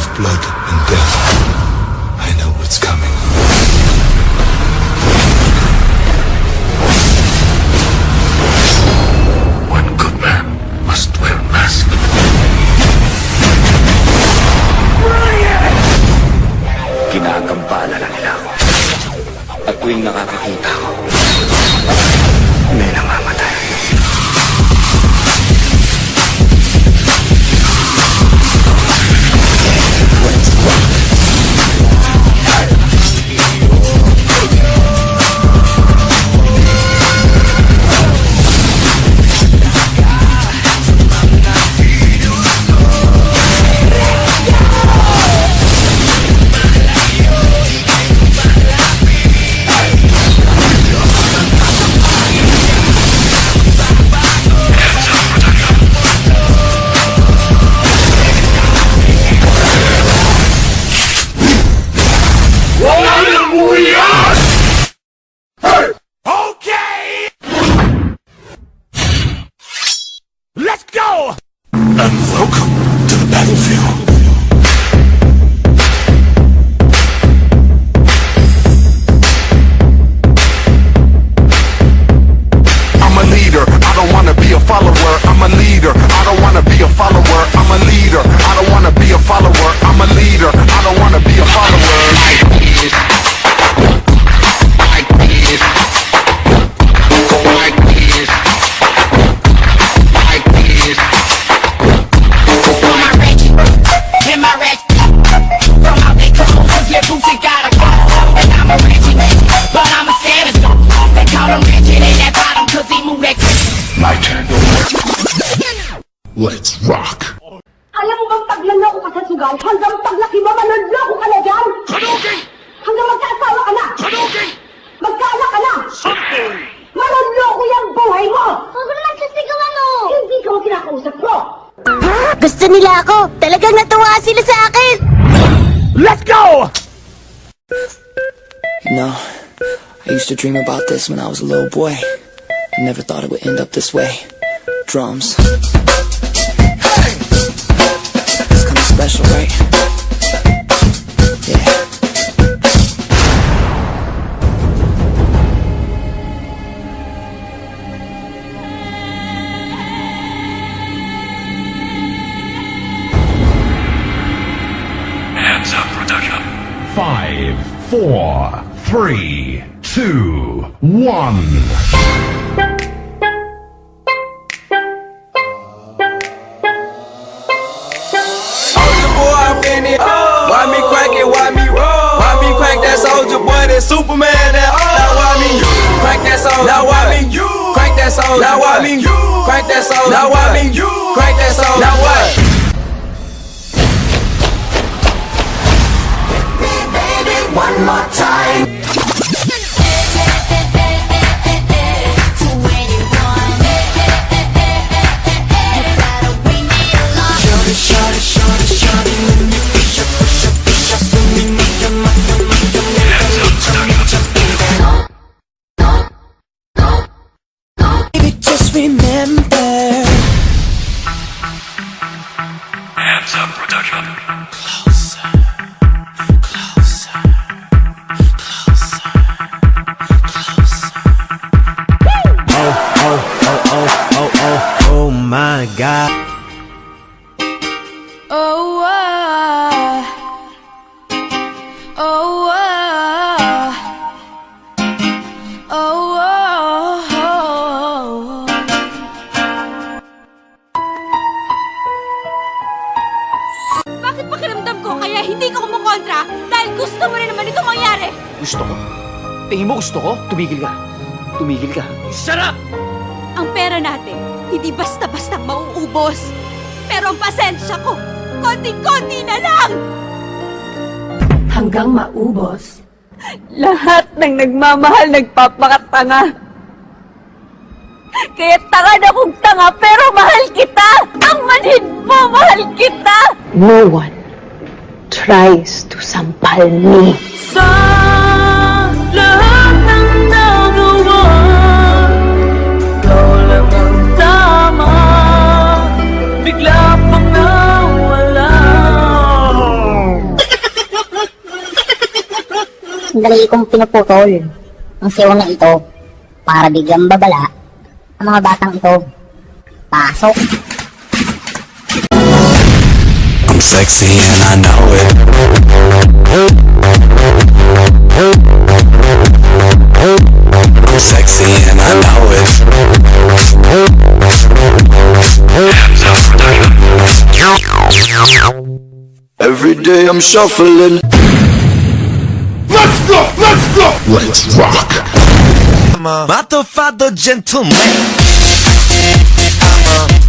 of blood and death. I know what's coming. One good man must wear a mask. Ginagambala na nila ako. At tuwing nakakakita ko, may namamatay. Let's go! And welcome to the battlefield. I'm a leader, I don't wanna be a follower. I'm a leader, I don't wanna be a follower. I'm a leader, I don't wanna be a follower. I'm a leader, I don't wanna be a follower. My turn. Let's rock. Alam mo bang paglalo ko ka sa sugal, hanggang paglaki mo, manloloko ka na dyan? Hadouken! Hanggang magkaasawa ka na? Hadouken! Magkaanak ka na? Something! Manloloko yung buhay mo! Huwag mo naman sisigawan mo! Hindi ka mo kinakausap ko! Gusto nila ako! Talagang natuwa sila sa akin! Let's go! You know, I used to dream about this when I was a little boy. I never thought it would end up this way. Drums. Hey! It's kinda special, right? Yeah. Hands up production. 5, 4, 3, 2, 1. Soldier boy, I'm in it. Why me crack it? Why me roll? Why me crack that soldier boy? That Superman? That now why me you crack that soldier? Now why me you crack that soldier? Now why me you crack that soldier? Now why me you crack that soldier? Now what? One more time! Baby, just remember. Hands up production. Closer, closer, closer, closer. Oh my God. Oh, oh, oh, oh, Bakit pakiramdam ko kaya hindi ka kumukontra? Dahil gusto mo rin naman ito mangyari! Gusto ko? Tingin mo gusto ko? Tumigil ka. Tumigil ka. Shut up! Ang pera natin, hindi basta-bastang mauubos. Pero ang pasensya ko, konting-konti na lang! Hanggang maubos. Lahat ng nagmamahal nagpapakatanga. Kaya tanga na kong tanga, pero mahal kita! Ang manhid mo, mahal kita! No one tries to sampal me. Sa lahat ng nagawa, ikaw lang ang tama. Bigla pang nawala. sandali kong pinuputol ang siwang na ito para biglang babala ang mga batang ito. Pasok! I'm sexy and I know it. I'm sexy and I know it. Every day I'm shuffling. Let's go! Let's go! Let's rock! I'm a motherfucker gentleman. I'm a